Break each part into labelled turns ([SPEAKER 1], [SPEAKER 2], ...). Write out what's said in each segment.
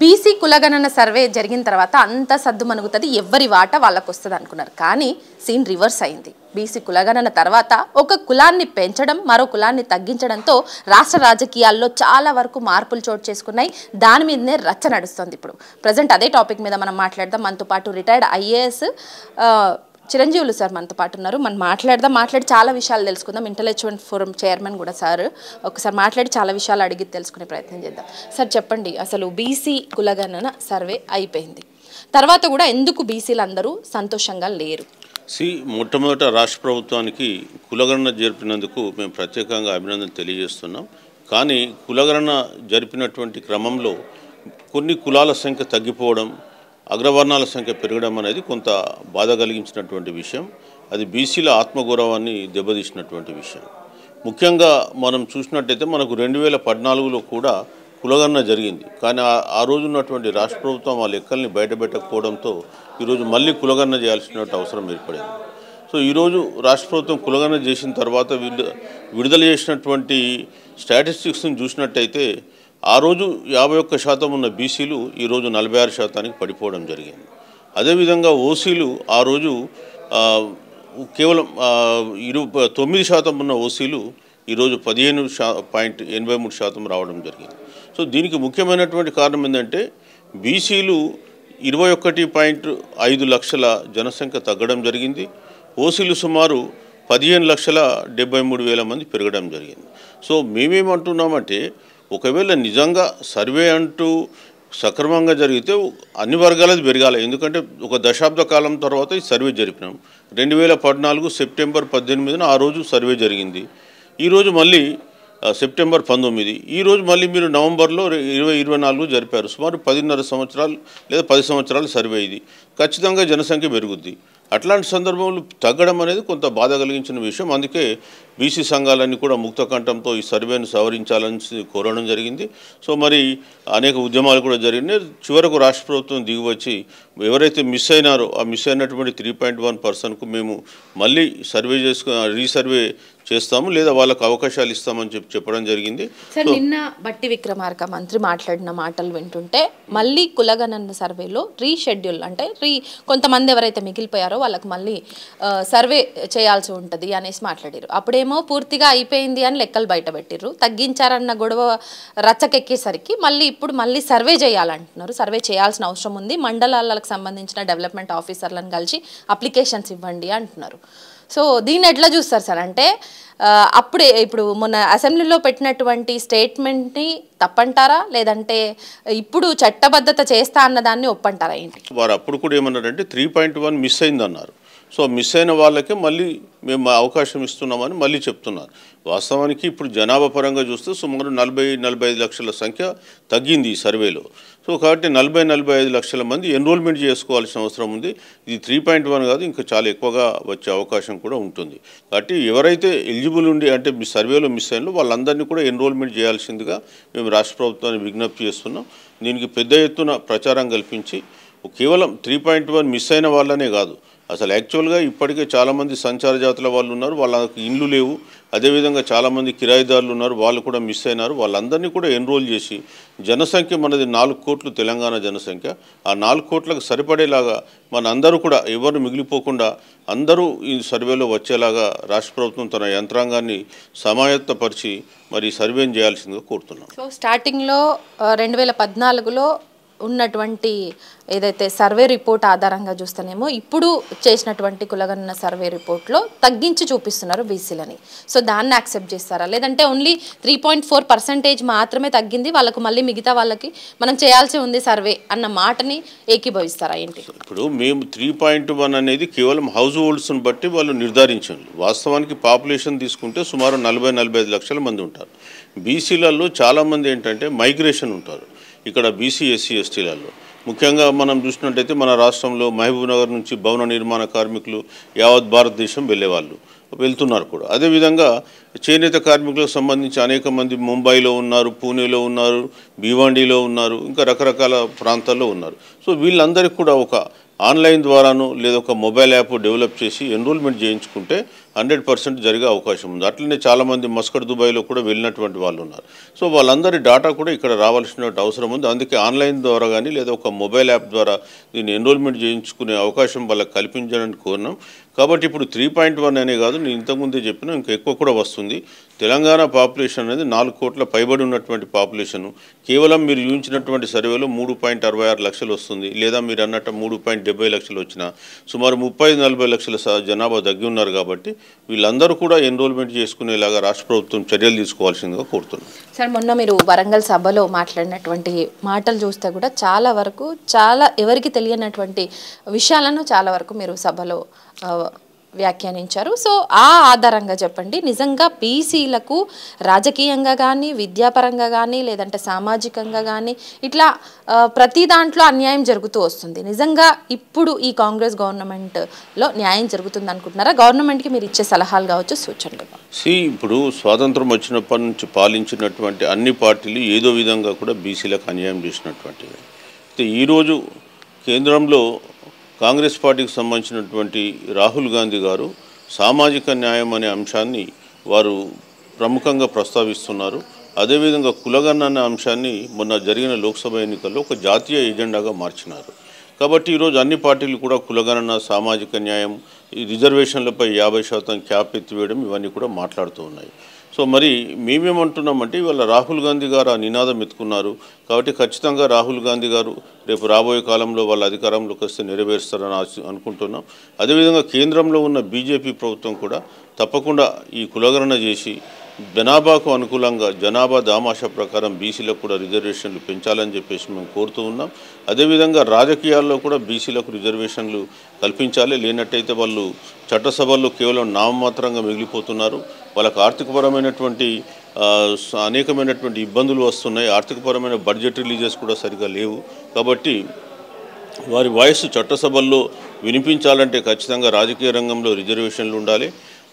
[SPEAKER 1] BC కులగణన survey జరిగిన తర్వాత అంత సద్దుమణుగుతుంది, ఎవరి వాటా వాళ్ళకు వస్తుంది అనుకున్నారు. కానీ సీన్ రివర్స్ అయింది. బీసీ కులగణన తర్వాత ఒక కులాన్ని పెంచడం, మరో కులాన్ని తగ్గించడంతో రాష్ట్ర రాజకీయాల్లో చాలా వరకు మార్పులు చోటు చేసుకున్నాయి. దాని మీదనే రచ్చ నడుస్తుంది. ఇప్పుడు ప్రజెంట్ అదే టాపిక్ మీద మనం మాట్లాడదాం. మనతో పాటు రిటైర్డ్ ఐఏఎస్ చిరంజీవులు సార్ మనతో పాటు ఉన్నారు. మనం మాట్లాడి చాలా విషయాలు తెలుసుకుందాం. ఇంటలెక్చువల్ ఫోరం చైర్మన్ కూడా సార్. ఒకసారి మాట్లాడి చాలా విషయాలు అడిగి తెలుసుకునే ప్రయత్నం చేద్దాం. సార్ చెప్పండి, అసలు బీసీ కులగణన సర్వే అయిపోయింది, తర్వాత కూడా ఎందుకు బీసీలు అందరూ సంతోషంగా లేరు?
[SPEAKER 2] మొట్టమొదట రాష్ట్ర ప్రభుత్వానికి కులగణన జరిపినందుకు మేము ప్రత్యేకంగా అభినందన తెలియజేస్తున్నాం. కానీ కులగణన జరిపినటువంటి క్రమంలో కొన్ని కులాల సంఖ్య తగ్గిపోవడం, అగ్రవర్ణాల సంఖ్య పెరగడం అనేది కొంత బాధ కలిగించినటువంటి విషయం. అది బీసీల ఆత్మగౌరవాన్ని దెబ్బతీసినటువంటి విషయం. ముఖ్యంగా మనం చూసినట్టయితే మనకు 2014లో కూడా కులగణన జరిగింది. కానీ ఆ రోజు ఉన్నటువంటి రాష్ట్ర ప్రభుత్వం ఆ లెక్కల్ని బయటపెట్టకపోవడంతో ఈరోజు మళ్ళీ కులగణన చేయాల్సిన అవసరం ఏర్పడింది. సో ఈరోజు రాష్ట్ర ప్రభుత్వం కులగణన చేసిన తర్వాత విడుదల చేసినటువంటి స్టాటిస్టిక్స్ని చూసినట్టయితే ఆ రోజు 51% ఉన్న బీసీలు ఈరోజు 46%కి పడిపోవడం జరిగింది. అదేవిధంగా ఓసీలు ఆ రోజు కేవలం 9% ఉన్న ఓసీలు ఈరోజు 15.83% రావడం జరిగింది. సో దీనికి ముఖ్యమైనటువంటి కారణం ఏంటంటే బీసీలు 21.5 లక్షల జనసంఖ్య తగ్గడం జరిగింది. ఓసీలు సుమారు 15,73,000 మంది పెరగడం జరిగింది. సో మేమేమంటున్నామంటే ఒకవేళ నిజంగా సర్వే అంటూ సక్రమంగా జరిగితే అన్ని వర్గాలది పెరగాలి. ఎందుకంటే ఒక దశాబ్ద కాలం తర్వాత ఈ సర్వే జరిపినాం. 2014 సెప్టెంబర్ 18న ఆ రోజు సర్వే జరిగింది. ఈరోజు మళ్ళీ సెప్టెంబర్ 19, ఈరోజు మళ్ళీ మీరు నవంబర్లో 2024 జరిపారు. సుమారు 10.5 సంవత్సరాలు లేదా 10 సంవత్సరాలు సర్వే. ఇది ఖచ్చితంగా జనసంఖ్య పెరుగుద్ది. అట్లాంటి సందర్భంలో తగ్గడం అనేది కొంత బాధ కలిగించిన విషయం. అందుకే బీసీ సంఘాలన్నీ కూడా ముక్తకంఠంతో ఈ సర్వేను సవరించాలని కోరడం జరిగింది. సో మరి అనేక ఉద్యమాలు కూడా జరిగినాయి. చివరకు రాష్ట్ర ప్రభుత్వం దిగివచ్చి ఎవరైతే మిస్ అయినారో ఆ మిస్ అయినటువంటి 3.1%కు మేము మళ్ళీ రీసర్వే చేస్తాము, లేదా వాళ్ళకు అవకాశాలు ఇస్తామని చెప్పడం జరిగింది.
[SPEAKER 1] సార్ నిన్న బట్టి విక్రమార్క మంత్రి మాట్లాడిన మాటలు వింటుంటే మళ్ళీ కులగణన సర్వేలో రీషెడ్యూల్ అంటే కొంతమంది ఎవరైతే మిగిలిపోయారో వాళ్ళకి మళ్ళీ సర్వే చేయాల్సి ఉంటుంది అనేసి మాట్లాడారు. అప్పుడేమో పూర్తిగా అయిపోయింది అని లెక్కలు బయట పెట్టిర్రు, తగ్గించారన్న గొడవ రచ్చకెక్కేసరికి ఇప్పుడు మళ్ళీ సర్వే చేయాలంటున్నారు. సర్వే చేయాల్సిన అవసరం ఉంది, మండలాలకు సంబంధించిన డెవలప్మెంట్ ఆఫీసర్లను కలిసి అప్లికేషన్స్ ఇవ్వండి అంటున్నారు. సో దీన్ని ఎట్లా చూస్తారు సార్? అంటే అప్పుడే ఇప్పుడు మొన్న అసెంబ్లీలో పెట్టినటువంటి స్టేట్మెంట్ని తప్పంటారా, లేదంటే ఇప్పుడు చట్టబద్ధత చేస్తా అన్నదాన్ని ఒప్పంటారా ఏంటి?
[SPEAKER 2] వారు అప్పుడు కూడా ఏమన్నారంటే 3.1 మిస్ అయిందన్నారు. సో మిస్ అయిన వాళ్ళకే మళ్ళీ మేము అవకాశం ఇస్తున్నామని మళ్ళీ చెప్తున్నారు. వాస్తవానికి ఇప్పుడు జనాభా పరంగా చూస్తే సుమారు 40-45 లక్షల సంఖ్య తగ్గింది ఈ సర్వేలో. సో కాబట్టి 40-45 లక్షల మంది ఎన్రోల్మెంట్ చేసుకోవాల్సిన అవసరం ఉంది. ఇది 3.1 కాదు, ఇంకా చాలా ఎక్కువగా వచ్చే అవకాశం కూడా ఉంటుంది. కాబట్టి ఎవరైతే ఎలిజిబుల్ ఉండి అంటే మీ సర్వేలో మిస్ అయిన వాళ్ళందరినీ కూడా ఎన్రోల్మెంట్ చేయాల్సిందిగా మేము రాష్ట్ర ప్రభుత్వాన్ని విజ్ఞప్తి చేస్తున్నాం. దీనికి పెద్ద ఎత్తున ప్రచారం కల్పించి కేవలం 3.1 మిస్ అయిన వాళ్ళనే కాదు, అసలు యాక్చువల్గా ఇప్పటికే చాలామంది సంచార జాతుల వాళ్ళు ఉన్నారు, వాళ్ళకి ఇండ్లు లేవు. అదేవిధంగా చాలామంది కిరాయిదారులు ఉన్నారు, వాళ్ళు కూడా మిస్ అయినారు. వాళ్ళందరినీ కూడా ఎన్రోల్ చేసి జనసంఖ్య మనది 4 కోట్లు తెలంగాణ జనసంఖ్య. ఆ 4 కోట్లకు సరిపడేలాగా మన అందరూ కూడా ఎవరు మిగిలిపోకుండా అందరూ ఈ సర్వేలో వచ్చేలాగా రాష్ట్ర ప్రభుత్వం తన యంత్రాంగాన్ని సమాయత్తపరిచి మరి సర్వేని చేయాల్సిందిగా కోరుతున్నాం.
[SPEAKER 1] సో స్టార్టింగ్లో 2014లో ఉన్నటువంటి ఏదైతే సర్వే రిపోర్ట్ ఆధారంగా చూస్తేనేమో ఇప్పుడు చేసినటువంటి కులగణన సర్వే రిపోర్ట్లో తగ్గించి చూపిస్తున్నారు బీసీలని. సో దాన్ని యాక్సెప్ట్ చేస్తారా, లేదంటే ఓన్లీ 3.4% మాత్రమే తగ్గింది, వాళ్ళకు మళ్ళీ మిగతా వాళ్ళకి మనం చేయాల్సి ఉంది సర్వే అన్న మాటని ఏకీభవిస్తారా ఏంటి?
[SPEAKER 2] ఇప్పుడు మేము 3.1 అనేది కేవలం హౌస్ హోల్డ్స్ని బట్టి వాళ్ళు నిర్ధారించారు. వాస్తవానికి పాపులేషన్ తీసుకుంటే సుమారు 40-45 లక్షల మంది ఉంటారు. బీసీలలో చాలామంది ఏంటంటే మైగ్రేషన్ ఉంటారు. ఇక్కడ బీసీ ఎస్సీ ఎస్టీలలో ముఖ్యంగా మనం చూసినట్టయితే మన రాష్ట్రంలో మహబూబ్నగర్ నుంచి భవన నిర్మాణ కార్మికులు యావత్ భారతదేశం వెళ్తున్నారు కూడా. అదేవిధంగా చేనేత కార్మికులకు సంబంధించి అనేక మంది ముంబైలో ఉన్నారు, పూణేలో ఉన్నారు, భివండీలో ఉన్నారు, ఇంకా రకరకాల ప్రాంతాల్లో ఉన్నారు. సో వీళ్ళందరికీ కూడా ఒక ఆన్లైన్ ద్వారాను లేదా ఒక మొబైల్ యాప్ డెవలప్ చేసి ఎన్రోల్మెంట్ చేయించుకుంటే 100% జరిగే అవకాశం ఉంది. అట్లనే చాలామంది మస్కట్ దుబాయ్లో కూడా వెళ్ళినటువంటి వాళ్ళు ఉన్నారు. సో వాళ్ళందరి డాటా కూడా ఇక్కడ రావాల్సిన అవసరం ఉంది. అందుకే ఆన్లైన్ ద్వారా కానీ లేదా ఒక మొబైల్ యాప్ ద్వారా దీన్ని ఎన్రోల్మెంట్ చేయించుకునే అవకాశం వాళ్ళకి కల్పించడానికి కోరినాం. కాబట్టి ఇప్పుడు 3.1 అనే కాదు, నేను ఇంతకుముందే చెప్పినా ఇంకా ఎక్కువ కూడా వస్తుంది. తెలంగాణ పాపులేషన్ అనేది 4 కోట్ల పైబడి ఉన్నటువంటి పాపులేషను. కేవలం మీరు చూపించినటువంటి సర్వేలో 3.66 లక్షలు వస్తుంది, లేదా మీరు అన్నట్టు 3.70 లక్షలు వచ్చినా సుమారు 30-40 లక్షల జనాభా తగ్గి ఉన్నారు. కాబట్టి వీళ్ళందరూ కూడా ఎన్రోల్మెంట్ చేసుకునేలాగా రాష్ట్ర ప్రభుత్వం చర్యలు తీసుకోవాల్సిందిగా కోరుతున్నాం.
[SPEAKER 1] సార్, మొన్న మీరు వరంగల్ సభలో మాట్లాడినటువంటి మాటలు చూస్తే కూడా చాలా ఎవరికి తెలియనటువంటి విషయాలను చాలా వరకు మీరు సభలో వ్యాఖ్యానించారు. సో ఆ ఆధారంగా చెప్పండి, నిజంగా బీసీలకు రాజకీయంగా కానీ విద్యాపరంగా కానీ లేదంటే సామాజికంగా కానీ ఇట్లా ప్రతి దాంట్లో అన్యాయం జరుగుతూ వస్తుంది. నిజంగా ఇప్పుడు ఈ కాంగ్రెస్ గవర్నమెంట్లో న్యాయం జరుగుతుంది అనుకుంటున్నారా? గవర్నమెంట్కి మీరు ఇచ్చే సలహాలు కావచ్చు, సూచనలు.
[SPEAKER 2] ఇప్పుడు స్వాతంత్రం వచ్చినప్పటి నుంచి పాలించినటువంటి అన్ని పార్టీలు ఏదో విధంగా కూడా బీసీలకు అన్యాయం చేసినటువంటివి. అయితే ఈరోజు కేంద్రంలో కాంగ్రెస్ పార్టీకి సంబంధించినటువంటి రాహుల్ గాంధీ గారు సామాజిక న్యాయం అనే అంశాన్ని వారు ప్రముఖంగా ప్రస్తావిస్తున్నారు. అదేవిధంగా కులగణన అనే అంశాన్ని మొన్న జరిగిన లోక్సభ ఎన్నికల్లో ఒక జాతీయ ఎజెండాగా మార్చినారు. కాబట్టి ఈరోజు అన్ని పార్టీలు కూడా కులగణన, సామాజిక న్యాయం, ఈ రిజర్వేషన్లపై 50% క్యాప్ ఎత్తివేయడం ఇవన్నీ కూడా మాట్లాడుతూ ఉన్నాయి. సో మరి మేమేమంటున్నామంటే ఇవాళ రాహుల్ గాంధీ గారు ఆ నినాదం ఎత్తుకున్నారు. కాబట్టి ఖచ్చితంగా రాహుల్ గాంధీ గారు రేపు రాబోయే కాలంలో వాళ్ళ అధికారంలోకి వస్తే నెరవేరుస్తారని అనుకుంటున్నాం. అదేవిధంగా కేంద్రంలో ఉన్న బీజేపీ ప్రభుత్వం కూడా తప్పకుండా ఈ కులగణన చేసి జనాభాకు అనుకూలంగా జనాభా దామాషా ప్రకారం బీసీలకు కూడా రిజర్వేషన్లు పెంచాలని చెప్పేసి మేము కోరుతూ ఉన్నాం. అదేవిధంగా రాజకీయాల్లో కూడా బీసీలకు రిజర్వేషన్లు కల్పించాలి. లేనట్టయితే వాళ్ళు చట్టసభల్లో కేవలం నామమాత్రంగా మిగిలిపోతున్నారు. వాళ్ళకు ఆర్థికపరమైనటువంటి అనేకమైనటువంటి ఇబ్బందులు వస్తున్నాయి. ఆర్థికపరమైన బడ్జెట్ రిలీజెస్ కూడా సరిగా లేవు. కాబట్టి వారి వాయిస్ చట్టసభల్లో వినిపించాలంటే ఖచ్చితంగా రాజకీయ రంగంలో రిజర్వేషన్లు ఉండాలి.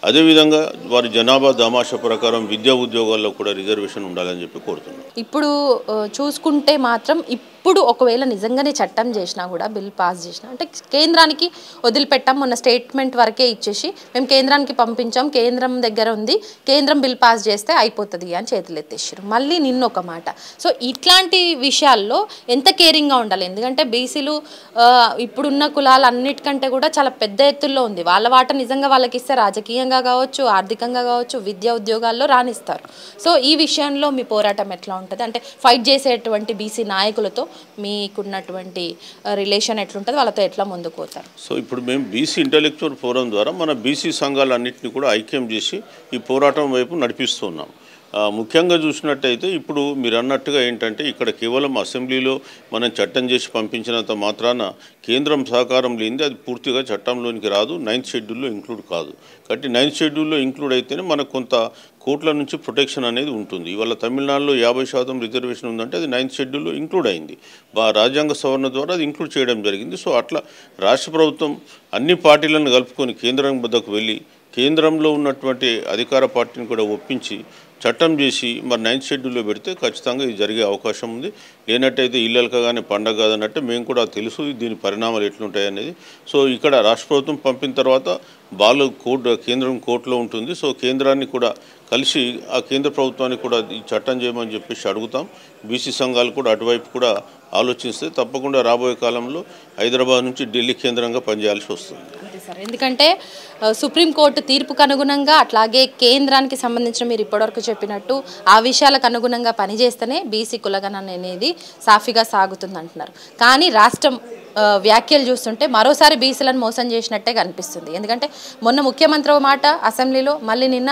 [SPEAKER 2] అదేవిధంగా వారి జనాభా దామాషా ప్రకారం విద్యా ఉద్యోగాల్లో కూడా రిజర్వేషన్ ఉండాలని చెప్పి కోరుతున్నాం.
[SPEAKER 1] ఇప్పుడు చూసుకుంటే మాత్రం ఇప్పుడు ఒకవేళ నిజంగానే చట్టం చేసినా కూడా, బిల్ పాస్ చేసినా అంటే కేంద్రానికి వదిలిపెట్టాం, మొన్న స్టేట్మెంట్ వరకే ఇచ్చేసి మేము కేంద్రానికి పంపించాం, కేంద్రం దగ్గర ఉంది, కేంద్రం బిల్ పాస్ చేస్తే అయిపోతుంది అని చేతులు ఎత్తేసారు. మళ్ళీ నిన్న ఒక మాట. సో ఇట్లాంటి విషయాల్లో ఎంత కేరింగ్గా ఉండాలి? ఎందుకంటే బీసీలు ఇప్పుడున్న కులాలు అన్నిటికంటే కూడా చాలా పెద్ద ఎత్తుల్లో ఉంది. వాళ్ళ వాట నిజంగా వాళ్ళకి ఇస్తే రాజకీయంగా కావచ్చు, ఆర్థికంగా కావచ్చు, విద్యా ఉద్యోగాల్లో రాణిస్తారు. సో ఈ విషయంలో మీ పోరాటం ఎట్లా ఉంటుంది? అంటే ఫైట్ చేసేటువంటి బీసీ నాయకులతో మీకున్నటువంటి రిలేషన్ ఎట్లుంటుంది, వాళ్ళతో ఎట్లా ముందుకు పోతారు?
[SPEAKER 2] సో ఇప్పుడు మేము బీసీ ఇంటెలెక్చువల్ ఫోరం ద్వారా మన బీసీ సంఘాలన్నింటినీ కూడా ఐక్యం చేసి ఈ పోరాటం వైపు నడిపిస్తున్నాం. ముఖ్యంగా చూసినట్టయితే ఇప్పుడు మీరు అన్నట్టుగా ఏంటంటే ఇక్కడ కేవలం అసెంబ్లీలో మనం చట్టం చేసి పంపించినంత మాత్రాన కేంద్రం సహకారం లేనిది అది పూర్తిగా చట్టంలోనికి రాదు, 9th షెడ్యూల్లో ఇంక్లూడ్ కాదు. కాబట్టి 9th షెడ్యూల్లో ఇంక్లూడ్ అయితేనే మనకు కొంత కోట్ల నుంచి ప్రొటెక్షన్ అనేది ఉంటుంది. ఇవాళ తమిళనాడులో 50% రిజర్వేషన్ ఉందంటే అది 9th షెడ్యూల్లో ఇంక్లూడ్ అయింది. రాజ్యాంగ సవరణ ద్వారా అది ఇంక్లూడ్ చేయడం జరిగింది. సో అట్లా రాష్ట్ర ప్రభుత్వం అన్ని పార్టీలను కలుపుకొని కేంద్రం వద్దకు వెళ్ళి కేంద్రంలో ఉన్నటువంటి అధికార పార్టీని కూడా ఒప్పించి చట్టం చేసి మరి 9th షెడ్యూల్లో పెడితే ఖచ్చితంగా ఇది జరిగే అవకాశం ఉంది. లేనట్టయితే ఇల్లలకగానే పండగ కాదన్నట్టు మేము కూడా తెలుసు దీని పరిణామాలు ఎట్లుంటాయి అనేది. సో ఇక్కడ రాష్ట్ర ప్రభుత్వం పంపిన తర్వాత వాళ్ళు కేంద్రం కోర్టులో ఉంటుంది. సో కేంద్రాన్ని కూడా కలిసి ఆ కేంద్ర ప్రభుత్వానికి కూడా ఈ చట్టం చేయమని చెప్పేసి అడుగుతాం. బీసీ సంఘాలు కూడా అటువైపు కూడా ఆలోచిస్తే తప్పకుండా రాబోయే కాలంలో హైదరాబాద్ నుంచి ఢిల్లీ కేంద్రంగా పనిచేయాల్సి వస్తుంది.
[SPEAKER 1] ఎందుకంటే సుప్రీంకోర్టు తీర్పుకు అనుగుణంగా అట్లాగే కేంద్రానికి సంబంధించిన మీరు ఇప్పటివరకు చెప్పినట్టు ఆ విషయాలకు అనుగుణంగా పనిచేస్తేనే బీసీ కులగణన అనేది సాఫీగా సాగుతుంది అంటున్నారు. కానీ రాష్ట్రం వ్యాఖ్యలు చూస్తుంటే మరోసారి బీసీలను మోసం చేసినట్టే కనిపిస్తుంది. ఎందుకంటే మొన్న ముఖ్యమంత్రి ఒక మాట అసెంబ్లీలో, మళ్ళీ నిన్న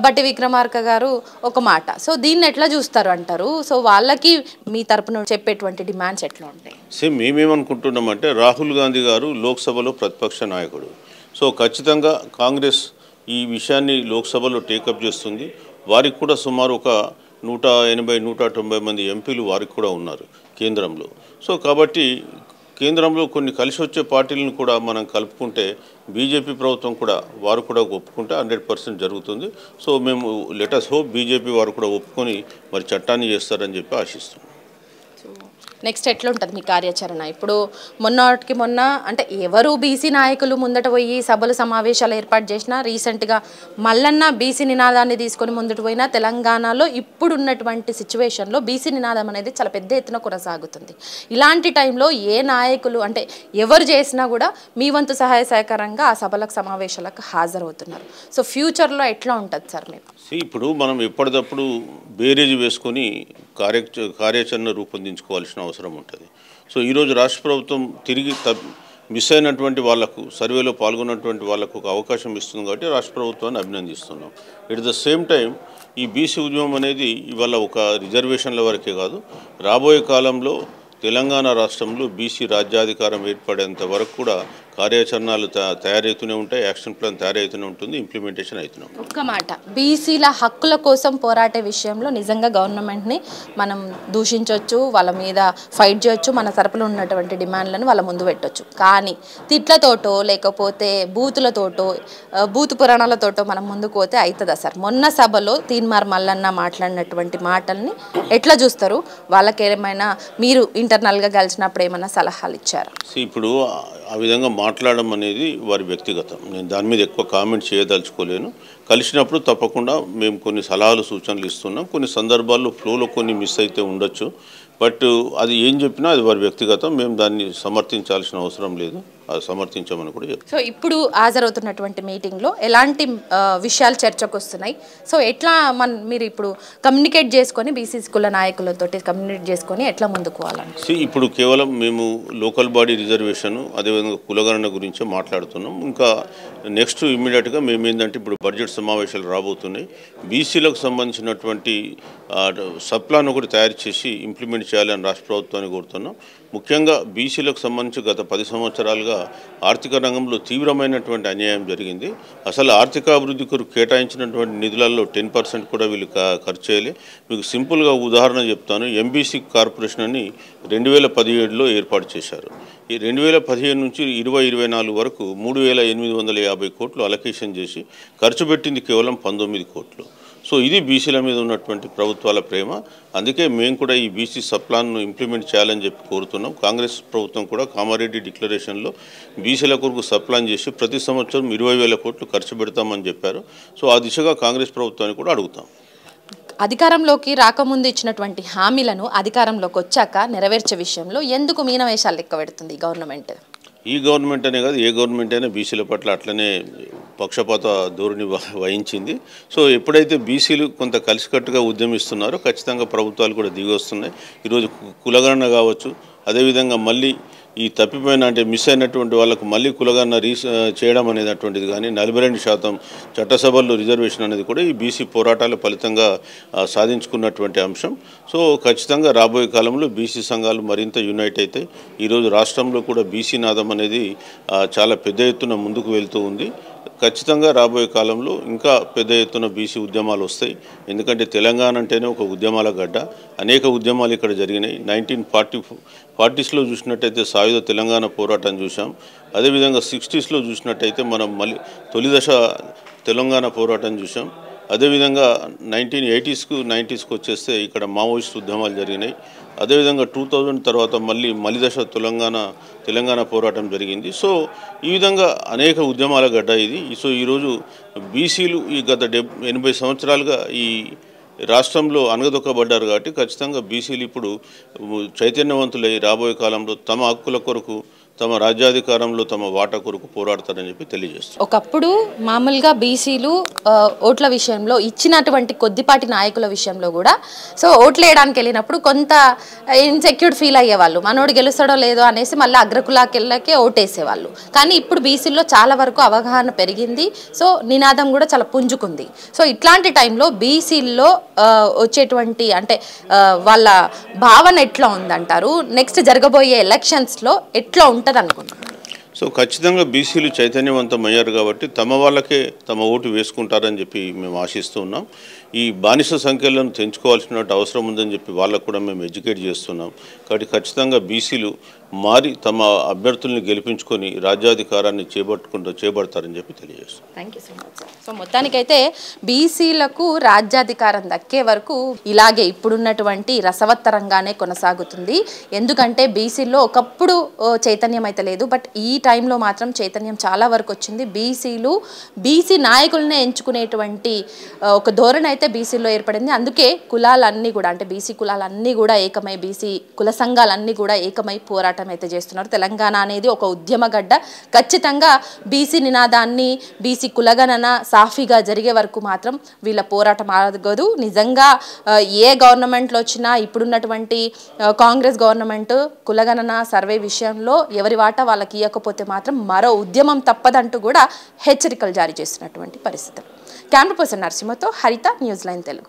[SPEAKER 1] బట్టి విక్రమార్క గారు ఒక మాట. సో దీన్ని ఎట్లా చూస్తారు అంటారు? సో వాళ్ళకి మీ తరపున చెప్పేటువంటి డిమాండ్స్ ఎట్లా ఉంటాయి?
[SPEAKER 2] మేమేమనుకుంటున్నామంటే రాహుల్ గాంధీ గారు లోక్సభలో ప్రతిపక్ష నాయకుడు. సో ఖచ్చితంగా కాంగ్రెస్ ఈ విషయాన్ని లోక్సభలో టేకప్ చేస్తుంది. వారికి కూడా సుమారు ఒక 180-190 మంది ఎంపీలు వారికి కూడా ఉన్నారు కేంద్రంలో. సో కాబట్టి కేంద్రంలో కొన్ని కలిసి వచ్చే పార్టీలను కూడా మనం కలుపుకుంటే బీజేపీ ప్రభుత్వం కూడా వారు కూడా ఒప్పుకుంటే 100% జరుగుతుంది. సో మేము లెట్ us hope బీజేపీ వారు కూడా ఒప్పుకొని మరి చట్టాన్ని చేస్తారని చెప్పి ఆశిస్తున్నాం.
[SPEAKER 1] నెక్స్ట్ ఎట్లా ఉంటుంది మీ కార్యాచరణ? ఇప్పుడు మొన్నటికి మొన్న అంటే ఎవరు బీసీ నాయకులు ముందట పోయి సభలు సమావేశాలు ఏర్పాటు చేసినా, రీసెంట్గా మల్లన్న బీసీ నినాదాన్ని తీసుకొని ముందుకు పోయినా తెలంగాణలో ఇప్పుడు ఉన్నటువంటి సిచ్యువేషన్లో బీసీ నినాదం అనేది చాలా పెద్ద ఎత్తున కొనసాగుతుంది. ఇలాంటి టైంలో ఏ నాయకులు అంటే ఎవరు చేసినా కూడా మీ వంతు సహాయ సహకారంగా ఆ సభలకు సమావేశాలకు హాజరవుతున్నారు. సో ఫ్యూచర్లో ఎట్లా ఉంటుంది సార్ మీకు?
[SPEAKER 2] ఇప్పుడు మనం ఎప్పటికప్పుడు బేరేజ్ వేసుకొని కార్యాచరణ రూపొందించుకోవాల్సిన అవసరం ఉంటుంది. సో ఈరోజు రాష్ట్ర ప్రభుత్వం తిరిగి మిస్ అయినటువంటి వాళ్లకు, సర్వేలో పాల్గొన్నటువంటి వాళ్లకు ఒక అవకాశం ఇస్తుంది కాబట్టి రాష్ట్ర ప్రభుత్వాన్ని అభినందిస్తున్నాం. ఎట్ ద సేమ్ టైం ఈ బీసీ ఉద్యమం అనేది ఇవాళ ఒక రిజర్వేషన్ల వరకే కాదు, రాబోయే కాలంలో తెలంగాణ రాష్ట్రంలో బీసీ రాజ్యాధికారం ఏర్పడేంత వరకు కూడా కార్యాచరణలు తయారవుతూనే ఉంటాయి, యాక్షన్ ప్లాన్ తయారవుతూనే ఉంటుంది, ఇంప్లిమెంటేషన్ అవుతూనే ఉంటుంది.
[SPEAKER 1] ఒక్క మాట, బీసీల హక్కుల కోసం పోరాటే విషయంలో నిజంగా గవర్నమెంట్ని మనం దూషించవచ్చు, వాళ్ళ మీద ఫైట్ చేయొచ్చు, మన తరపున ఉన్నటువంటి డిమాండ్లను వాళ్ళ ముందు పెట్టవచ్చు. కానీ తిట్లతోటో లేకపోతే బూతులతోటో బూతు పురాణాలతోటో మనం ముందుకు పోతే అవుతుందా సార్? మొన్న సభలో తీన్మార్ మల్లన్న మాట్లాడినటువంటి మాటల్ని ఎట్లా చూస్తారు? వాళ్ళకి ఏమైనా మీరు ఇంటర్నల్గా కలిసినప్పుడు ఏమైనా సలహాలు ఇచ్చారా?
[SPEAKER 2] ఇప్పుడు ఆ విధంగా మాట్లాడడం అనేది వారి వ్యక్తిగతం, నేను దాని మీద ఎక్కువ కామెంట్ చేయదలుచుకోలేను. కలిసినప్పుడు తప్పకుండా మేము కొన్ని సలహాలు సూచనలు ఇస్తున్నాం. కొన్ని సందర్భాల్లో ఫ్లోలో కొన్ని మిస్ అయితే ఉండొచ్చు, బట్ అది ఏం చెప్పినా అది వారి వ్యక్తిగతం, మేము దాన్ని సమర్థించాల్సిన అవసరం లేదు, అది సమర్థించమని కూడా చెప్తాం.
[SPEAKER 1] సో ఇప్పుడు హాజరవుతున్నటువంటి మీటింగ్లో ఎలాంటి విషయాలు చర్చకు వస్తున్నాయి? సో ఎట్లా మీరు ఇప్పుడు కమ్యూనికేట్ చేసుకొని బీసీ కుల నాయకులతో కమ్యూనికేట్ చేసుకొని ఎట్లా ముందుకు పోవాలని?
[SPEAKER 2] ఇప్పుడు కేవలం మేము లోకల్ బాడీ రిజర్వేషన్ అదేవిధంగా కులగణన గురించే మాట్లాడుతున్నాం. ఇంకా నెక్స్ట్ ఇమ్మీడియట్గా మేము ఏంటంటే ఇప్పుడు బడ్జెట్ సమావేశాలు రాబోతున్నాయి, బీసీలకు సంబంధించినటువంటి సబ్ ప్లాన్ ఒకటి తయారు చేసి ఇంప్లిమెంట్ చేయాలని రాష్ట్ర ప్రభుత్వాన్ని కోరుతున్నాం. ముఖ్యంగా బీసీలకు సంబంధించి గత 10 సంవత్సరాలుగా ఆర్థిక రంగంలో తీవ్రమైనటువంటి అన్యాయం జరిగింది. అసలు ఆర్థికాభివృద్ధి కొరకు కేటాయించినటువంటి నిధులలో 10% కూడా వీళ్ళు ఖర్చు చేయలే. మీకు సింపుల్గా ఉదాహరణ చెప్తాను. ఎంబీసీ కార్పొరేషన్ అని 2017లో ఏర్పాటు చేశారు. ఈ 2015 నుంచి 2024 వరకు 3,850 కోట్లు అలొకేషన్ చేసి ఖర్చు పెట్టింది కేవలం 19 కోట్లు. సో ఇది బీసీల మీద ఉన్నటువంటి ప్రభుత్వాల ప్రేమ. అందుకే మేము కూడా ఈ బీసీ సప్లాన్ను ఇంప్లిమెంట్ చేయాలని చెప్పి కోరుతున్నాం. కాంగ్రెస్ ప్రభుత్వం కూడా కామారెడ్డి డిక్లరేషన్లో బీసీల కొరకు సప్లాన్ చేసి ప్రతి సంవత్సరం 20,000 కోట్లు ఖర్చు పెడతామని చెప్పారు. సో ఆ దిశగా కాంగ్రెస్ ప్రభుత్వాన్ని కూడా అడుగుతాం.
[SPEAKER 1] అధికారంలోకి రాకముందు ఇచ్చినటువంటి హామీలను అధికారంలోకి వచ్చాక నెరవేర్చే విషయంలో ఎందుకు మీనవేషాలు లెక్క పెడుతుంది గవర్నమెంట్?
[SPEAKER 2] ఈ గవర్నమెంట్ అనే కాదు, ఏ గవర్నమెంట్ అయినా బీసీల పట్ల అట్లనే పక్షపాత ధోరణి వహించింది. సో ఎప్పుడైతే బీసీలు కొంత కలిసికట్టుగా ఉద్యమిస్తున్నారో ఖచ్చితంగా ప్రభుత్వాలు కూడా దిగి వస్తున్నాయి. ఈరోజు కులగణన కావచ్చు, అదేవిధంగా మళ్ళీ ఈ తప్పిపోయిన అంటే మిస్ అయినటువంటి వాళ్ళకు మళ్ళీ కులగణన చేయడం అనేటువంటిది కానీ 42% చట్టసభల్లో రిజర్వేషన్ అనేది కూడా ఈ బీసీ పోరాటాల ఫలితంగా సాధించుకున్నటువంటి అంశం. సో ఖచ్చితంగా రాబోయే కాలంలో బీసీ సంఘాలు మరింత యునైట్ అవుతాయి. ఈరోజు రాష్ట్రంలో కూడా బీసీ నాదం అనేది చాలా పెద్ద ఎత్తున ముందుకు వెళ్తూ ఉంది. ఖచ్చితంగా రాబోయే కాలంలో ఇంకా పెద్ద ఎత్తున బీసీ ఉద్యమాలు వస్తాయి. ఎందుకంటే తెలంగాణ అంటేనే ఒక ఉద్యమాల గడ్డ, అనేక ఉద్యమాలు ఇక్కడ జరిగినాయి. 1940స్లో చూసినట్టయితే సాయుధ తెలంగాణ పోరాటం చూసాం. అదేవిధంగా 60స్లో చూసినట్టయితే మనం మళ్ళీ తొలి దశ తెలంగాణ పోరాటం చూసాం. అదేవిధంగా 1980s 90s వచ్చేస్తే ఇక్కడ మావోయిస్ట్ ఉద్యమాలు జరిగినాయి. అదేవిధంగా 2000 తర్వాత మళ్ళీ దశ తెలంగాణ పోరాటం జరిగింది. సో ఈ విధంగా అనేక ఉద్యమాల గడ్డ ఇది. సో ఈరోజు బీసీలు ఈ గత 80 సంవత్సరాలుగా ఈ రాష్ట్రంలో అణగదొక్కబడ్డారు కాబట్టి ఖచ్చితంగా బీసీలు ఇప్పుడు చైతన్యవంతులై రాబోయే కాలంలో తమ హక్కుల కొరకు, తమ రాజ్యాధికారంలో తమ వాటా కొరకు పోరాడతారని చెప్పి తెలియజేస్తారు.
[SPEAKER 1] ఒకప్పుడు మామూలుగా బీసీలు ఓట్ల విషయంలో ఇచ్చినటువంటి కొద్దిపాటి నాయకుల విషయంలో కూడా సో ఓట్లు వేయడానికి వెళ్ళినప్పుడు కొంత ఇన్సెక్యూర్ ఫీల్ అయ్యేవాళ్ళు, మనోడు గెలుస్తాడో లేదో అనేసి మళ్ళీ అగ్రకులాకెళ్ళకే ఓటేసేవాళ్ళు. కానీ ఇప్పుడు బీసీల్లో చాలా వరకు అవగాహన పెరిగింది. సో నినాదం కూడా చాలా పుంజుకుంది. సో ఇట్లాంటి టైంలో బీసీల్లో వచ్చేటువంటి అంటే వాళ్ళ భావన ఎట్లా ఉందంటారు? నెక్స్ట్ జరగబోయే ఎలక్షన్స్లో ఎట్లా ఉంటుంది అనుకుంటున్నారు?
[SPEAKER 2] సో ఖచ్చితంగా బీసీలు చైతన్యవంతం అయ్యారు కాబట్టి తమ వాళ్ళకే తమ ఓటు వేసుకుంటారని చెప్పి మేము ఆశిస్తూ ఉన్నాం. ఈ బానిస సంఖ్యలను తెంచుకోవాల్సిన అవసరం ఉందని చెప్పి వాళ్ళకు కూడా మేము ఎడ్యుకేట్ చేస్తున్నాం. కాబట్టి ఖచ్చితంగా బీసీలు మారి తమ అభ్యర్థుల్ని గెలిపించుకొని రాజ్యాధికారాన్ని చేపడతారని చెప్పి తెలియజేస్తాం.
[SPEAKER 1] Thank you so much sir. So మొత్తానికైతే బీసీలకు రాజ్యాధికారం దక్కే వరకు ఇలాగే ఇప్పుడున్నటువంటి రసవత్తరంగానే కొనసాగుతుంది. ఎందుకంటే బీసీల్లో ఒకప్పుడు చైతన్యం అయితే లేదు, బట్ ఈ టైంలో మాత్రం చైతన్యం చాలా వరకు వచ్చింది. బీసీలు బీసీ నాయకులనే ఎంచుకునేటువంటి ఒక ధోరణి అయితే బీసీలో ఏర్పడింది. అందుకే కులాలన్నీ కూడా అంటే బీసీ కులాలన్నీ కూడా ఏకమై బీసీ కుల సంఘాలన్నీ కూడా ఏకమై పోరాటం అయితే చేస్తున్నారు. తెలంగాణ అనేది ఒక ఉద్యమ గడ్డ. ఖచ్చితంగా బీసీ నినాదాన్ని బీసీ కులగణన సాఫీగా జరిగే వరకు మాత్రం వీళ్ళ పోరాటం ఆగదు. నిజంగా ఏ గవర్నమెంట్లో వచ్చినా ఇప్పుడున్నటువంటి కాంగ్రెస్ గవర్నమెంట్ కులగణన సర్వే విషయంలో ఎవరి వాటా వాళ్ళకి ఇవ్వకపోతే మాత్రం మరో ఉద్యమం తప్పదంటూ కూడా హెచ్చరికలు జారీ చేస్తున్నటువంటి పరిస్థితులు. కెమెరా పర్సన్ నరసింహతో హరిత, న్యూస్ లైన్ తెలుగు.